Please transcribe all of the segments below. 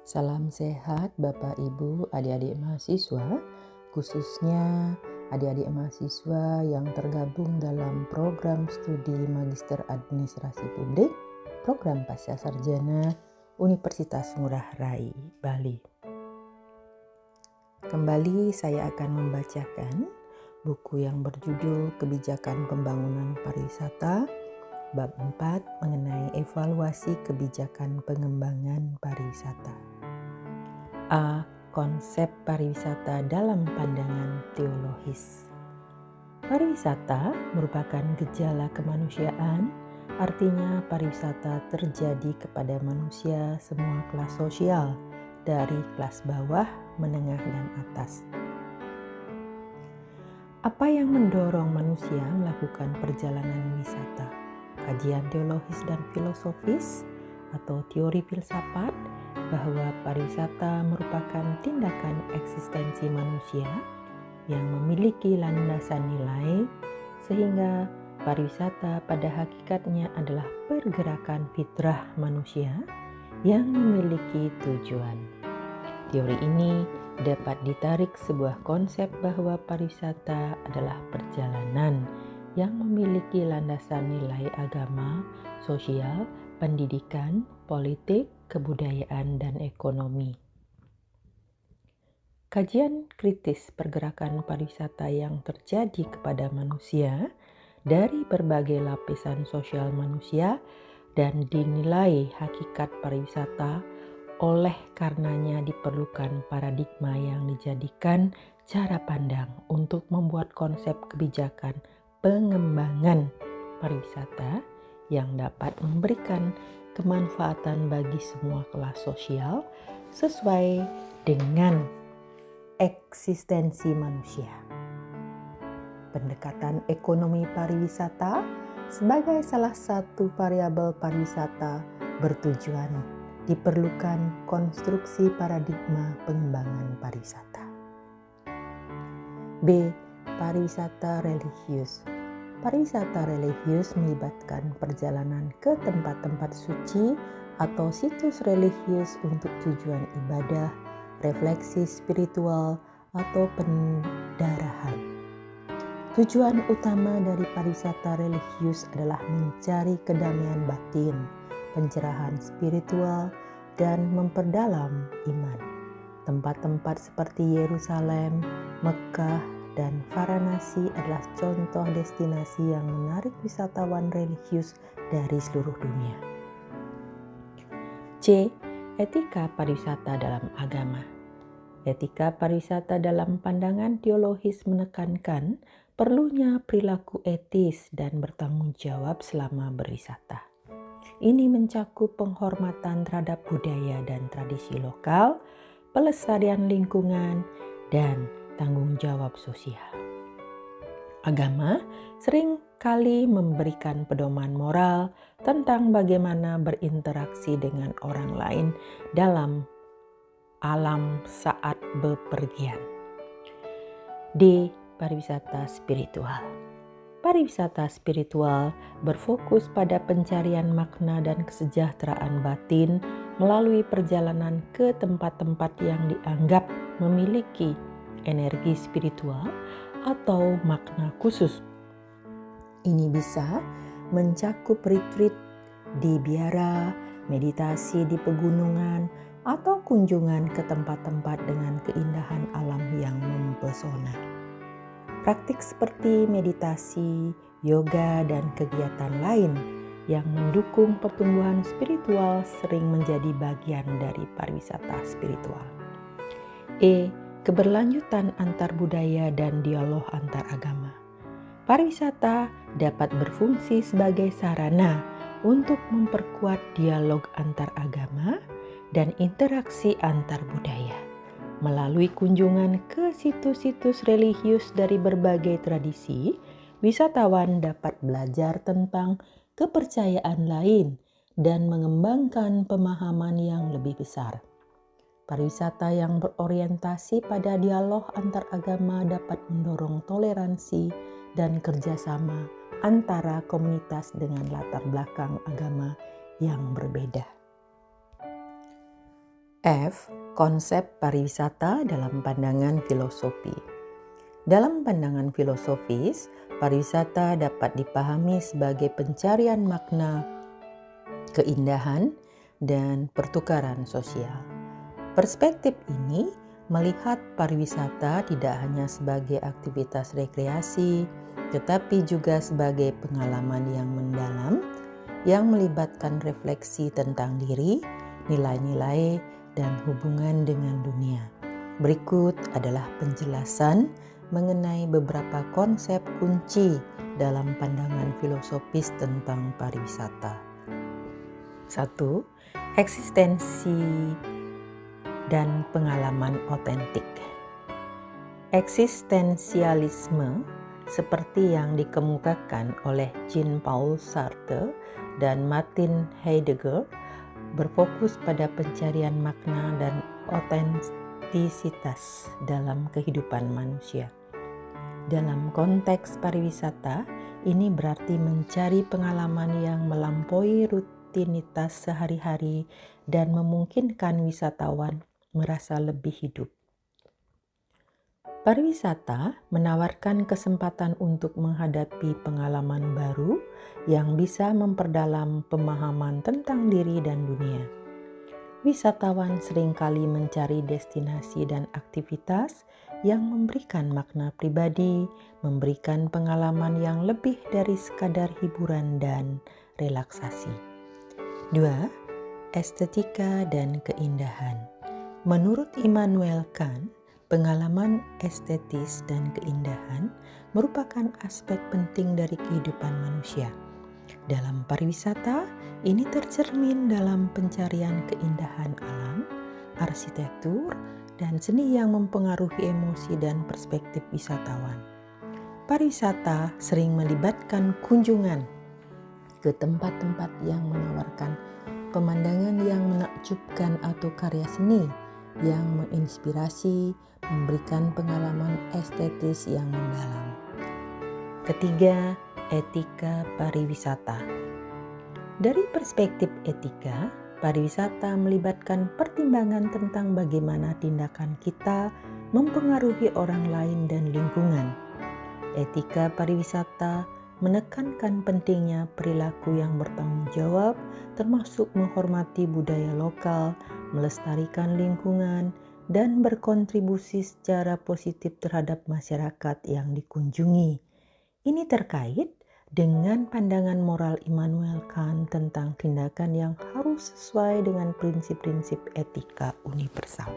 Salam sehat Bapak Ibu adik-adik mahasiswa, khususnya adik-adik mahasiswa yang tergabung dalam program studi Magister Administrasi Publik, program Pasca Sarjana Universitas Ngurah Rai, Bali. Kembali saya akan membacakan buku yang berjudul Kebijakan Pembangunan Pariwisata, Bab 4 mengenai evaluasi kebijakan pengembangan pariwisata. A. Konsep pariwisata dalam pandangan teologis. Pariwisata merupakan gejala kemanusiaan, artinya pariwisata terjadi kepada manusia semua kelas sosial, dari kelas bawah, menengah, dan atas. Apa yang mendorong manusia melakukan perjalanan wisata? Kajian teologis dan filosofis atau teori filsafat bahwa pariwisata merupakan tindakan eksistensi manusia yang memiliki landasan nilai, sehingga pariwisata pada hakikatnya adalah pergerakan fitrah manusia yang memiliki tujuan. Teori ini dapat ditarik sebuah konsep bahwa pariwisata adalah perjalanan yang memiliki landasan nilai agama, sosial, pendidikan, politik, kebudayaan, dan ekonomi. Kajian kritis pergerakan pariwisata yang terjadi kepada manusia dari berbagai lapisan sosial manusia dan dinilai hakikat pariwisata, oleh karenanya diperlukan paradigma yang dijadikan cara pandang untuk membuat konsep kebijakan pengembangan pariwisata yang dapat memberikan kemanfaatan bagi semua kelas sosial sesuai dengan eksistensi manusia. Pendekatan ekonomi pariwisata sebagai salah satu variabel pariwisata bertujuan diperlukan konstruksi paradigma pengembangan pariwisata. B. Pariwisata religius. Pariwisata religius melibatkan perjalanan ke tempat-tempat suci atau situs religius untuk tujuan ibadah, refleksi spiritual, atau pendarahan. Tujuan utama dari pariwisata religius adalah mencari kedamaian batin, pencerahan spiritual, dan memperdalam iman. Tempat-tempat seperti Yerusalem, Mekah, dan Varanasi adalah contoh destinasi yang menarik wisatawan religius dari seluruh dunia. C. Etika pariwisata dalam agama. Etika pariwisata dalam pandangan teologis menekankan perlunya perilaku etis dan bertanggung jawab selama berwisata. Ini mencakup penghormatan terhadap budaya dan tradisi lokal, pelestarian lingkungan, dan tanggung jawab sosial. Agama sering kali memberikan pedoman moral tentang bagaimana berinteraksi dengan orang lain dalam alam saat bepergian. D. Pariwisata spiritual. Pariwisata spiritual berfokus pada pencarian makna dan kesejahteraan batin melalui perjalanan ke tempat-tempat yang dianggap memiliki energi spiritual atau makna khusus. Ini bisa mencakup retreat di biara, meditasi di pegunungan, atau kunjungan ke tempat-tempat dengan keindahan alam yang mempesona. Praktik seperti meditasi, yoga, dan kegiatan lain yang mendukung pertumbuhan spiritual sering menjadi bagian dari pariwisata spiritual. E. Keberlanjutan antar budaya dan dialog antar agama. Pariwisata dapat berfungsi sebagai sarana untuk memperkuat dialog antar agama dan interaksi antar budaya. Melalui kunjungan ke situs-situs religius dari berbagai tradisi, wisatawan dapat belajar tentang kepercayaan lain dan mengembangkan pemahaman yang lebih besar. Pariwisata yang berorientasi pada dialog antar agama dapat mendorong toleransi dan kerjasama antara komunitas dengan latar belakang agama yang berbeda. F. Konsep pariwisata dalam pandangan filosofi. Dalam pandangan filosofis, pariwisata dapat dipahami sebagai pencarian makna, keindahan, dan pertukaran sosial. Perspektif ini melihat pariwisata tidak hanya sebagai aktivitas rekreasi, tetapi juga sebagai pengalaman yang mendalam, yang melibatkan refleksi tentang diri, nilai-nilai, dan hubungan dengan dunia. Berikut adalah penjelasan mengenai beberapa konsep kunci dalam pandangan filosofis tentang pariwisata. 1. Eksistensi dan pengalaman otentik. Eksistensialisme seperti yang dikemukakan oleh Jean-Paul Sartre dan Martin Heidegger berfokus pada pencarian makna dan otentisitas dalam kehidupan manusia. Dalam konteks pariwisata, ini berarti mencari pengalaman yang melampaui rutinitas sehari-hari dan memungkinkan wisatawan merasa lebih hidup. Pariwisata menawarkan kesempatan untuk menghadapi pengalaman baru yang bisa memperdalam pemahaman tentang diri dan dunia. Wisatawan seringkali mencari destinasi dan aktivitas yang memberikan makna pribadi, memberikan pengalaman yang lebih dari sekadar hiburan dan relaksasi. 2. Estetika dan keindahan. Menurut Immanuel Kant, pengalaman estetis dan keindahan merupakan aspek penting dari kehidupan manusia. Dalam pariwisata, ini tercermin dalam pencarian keindahan alam, arsitektur, dan seni yang mempengaruhi emosi dan perspektif wisatawan. Pariwisata sering melibatkan kunjungan ke tempat-tempat yang menawarkan pemandangan yang menakjubkan atau karya seni yang menginspirasi, memberikan pengalaman estetis yang mendalam. 3. Etika pariwisata. Dari perspektif etika, pariwisata melibatkan pertimbangan tentang bagaimana tindakan kita mempengaruhi orang lain dan lingkungan. Etika pariwisata menekankan pentingnya perilaku yang bertanggung jawab, termasuk menghormati budaya lokal, melestarikan lingkungan, dan berkontribusi secara positif terhadap masyarakat yang dikunjungi. Ini terkait dengan pandangan moral Immanuel Kant tentang tindakan yang harus sesuai dengan prinsip-prinsip etika universal.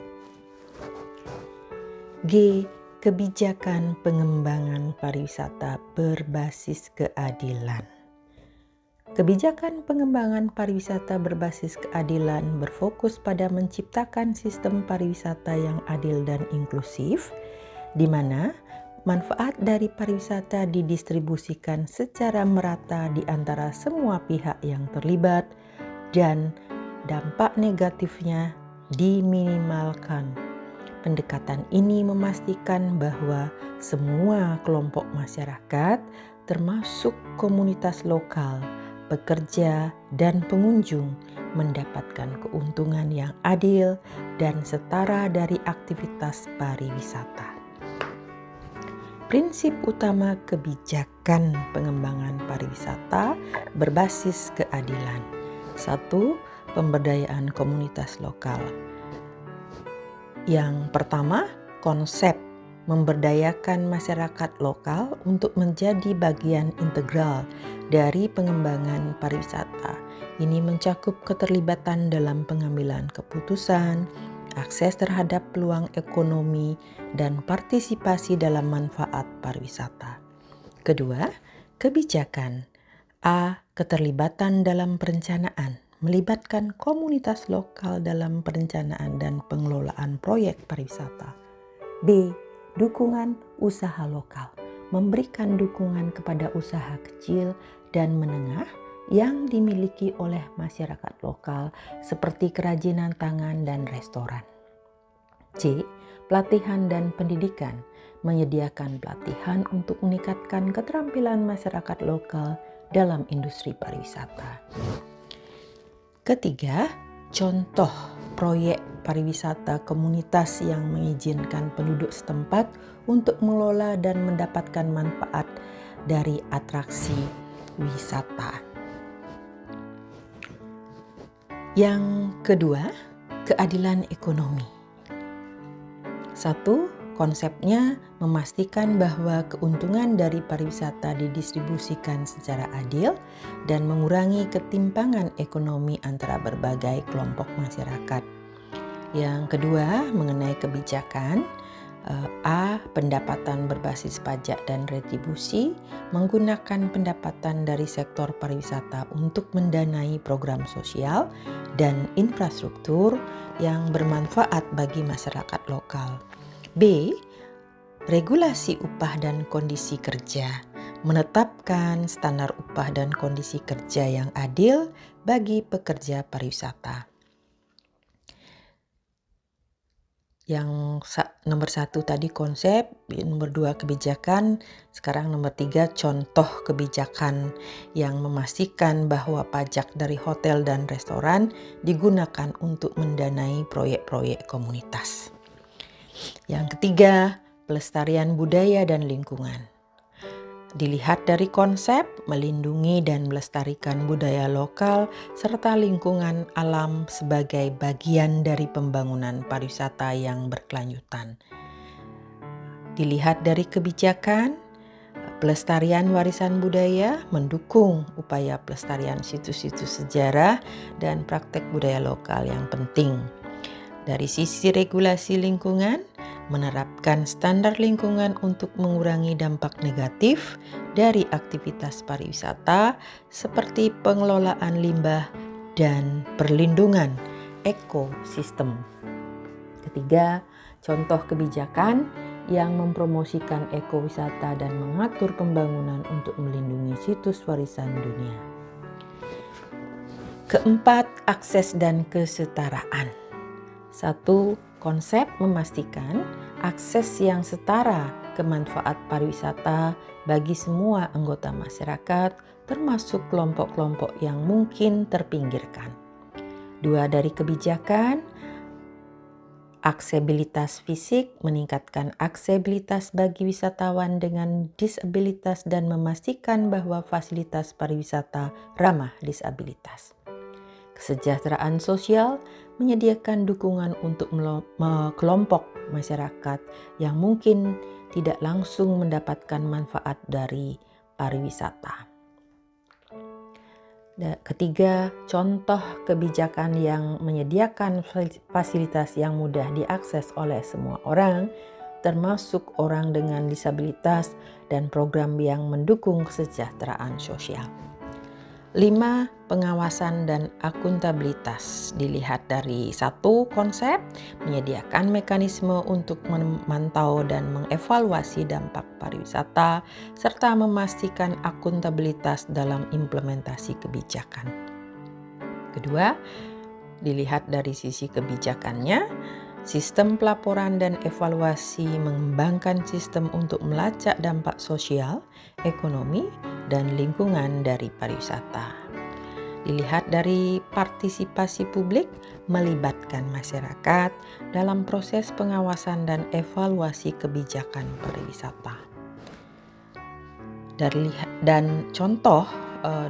G. Kebijakan pengembangan pariwisata berbasis keadilan. Kebijakan pengembangan pariwisata berbasis keadilan berfokus pada menciptakan sistem pariwisata yang adil dan inklusif, di mana manfaat dari pariwisata didistribusikan secara merata di antara semua pihak yang terlibat dan dampak negatifnya diminimalkan. Pendekatan ini memastikan bahwa semua kelompok masyarakat, termasuk komunitas lokal, pekerja, dan pengunjung, mendapatkan keuntungan yang adil dan setara dari aktivitas pariwisata. Prinsip utama kebijakan pengembangan pariwisata berbasis keadilan. 1. Pemberdayaan komunitas lokal. Yang pertama, konsep memberdayakan masyarakat lokal untuk menjadi bagian integral dari pengembangan pariwisata. Ini mencakup keterlibatan dalam pengambilan keputusan, akses terhadap peluang ekonomi, dan partisipasi dalam manfaat pariwisata. Kedua, kebijakan. A. Keterlibatan dalam perencanaan, melibatkan komunitas lokal dalam perencanaan dan pengelolaan proyek pariwisata. B. Dukungan usaha lokal, memberikan dukungan kepada usaha kecil dan menengah yang dimiliki oleh masyarakat lokal seperti kerajinan tangan dan restoran. C. Pelatihan dan pendidikan, menyediakan pelatihan untuk meningkatkan keterampilan masyarakat lokal dalam industri pariwisata. Ketiga, contoh proyek pariwisata komunitas yang mengizinkan penduduk setempat untuk mengelola dan mendapatkan manfaat dari atraksi wisata. Yang kedua, keadilan ekonomi. 1. Konsepnya memastikan bahwa keuntungan dari pariwisata didistribusikan secara adil dan mengurangi ketimpangan ekonomi antara berbagai kelompok masyarakat. Yang kedua, mengenai kebijakan. A. Pendapatan berbasis pajak dan retribusi, menggunakan pendapatan dari sektor pariwisata untuk mendanai program sosial dan infrastruktur yang bermanfaat bagi masyarakat lokal. B. Regulasi upah dan kondisi kerja, menetapkan standar upah dan kondisi kerja yang adil bagi pekerja pariwisata. Yang nomor 1 tadi konsep, nomor 2 kebijakan, sekarang nomor 3 contoh kebijakan yang memastikan bahwa pajak dari hotel dan restoran digunakan untuk mendanai proyek-proyek komunitas. Yang ketiga, pelestarian budaya dan lingkungan. Dilihat dari konsep melindungi dan melestarikan budaya lokal serta lingkungan alam sebagai bagian dari pembangunan pariwisata yang berkelanjutan. Dilihat dari kebijakan, pelestarian warisan budaya mendukung upaya pelestarian situs-situs sejarah dan praktek budaya lokal yang penting. Dari sisi regulasi lingkungan, menerapkan standar lingkungan untuk mengurangi dampak negatif dari aktivitas pariwisata seperti pengelolaan limbah dan perlindungan ekosistem. Ketiga, contoh kebijakan yang mempromosikan ekowisata dan mengatur pembangunan untuk melindungi situs warisan dunia. Keempat, akses dan kesetaraan. 1. Konsep memastikan akses yang setara ke manfaat pariwisata bagi semua anggota masyarakat, termasuk kelompok-kelompok yang mungkin terpinggirkan. 2. Dari kebijakan, aksesibilitas fisik, meningkatkan aksesibilitas bagi wisatawan dengan disabilitas dan memastikan bahwa fasilitas pariwisata ramah disabilitas. Kesejahteraan sosial, menyediakan dukungan untuk kelompok masyarakat yang mungkin tidak langsung mendapatkan manfaat dari pariwisata. Ketiga, contoh kebijakan yang menyediakan fasilitas yang mudah diakses oleh semua orang, termasuk orang dengan disabilitas dan program yang mendukung kesejahteraan sosial. 5. Pengawasan dan akuntabilitas. Dilihat dari 1. Konsep, menyediakan mekanisme untuk memantau dan mengevaluasi dampak pariwisata, serta memastikan akuntabilitas dalam implementasi kebijakan. Kedua, dilihat dari sisi kebijakannya, sistem pelaporan dan evaluasi mengembangkan sistem untuk melacak dampak sosial, ekonomi, dan lingkungan dari pariwisata. Dilihat dari partisipasi publik, melibatkan masyarakat dalam proses pengawasan dan evaluasi kebijakan pariwisata. Dan contoh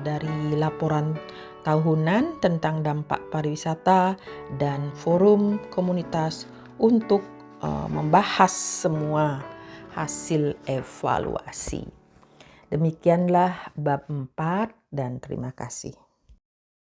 dari laporan tahunan tentang dampak pariwisata dan forum komunitas untuk membahas semua hasil evaluasi. Demikianlah bab 4 dan terima kasih.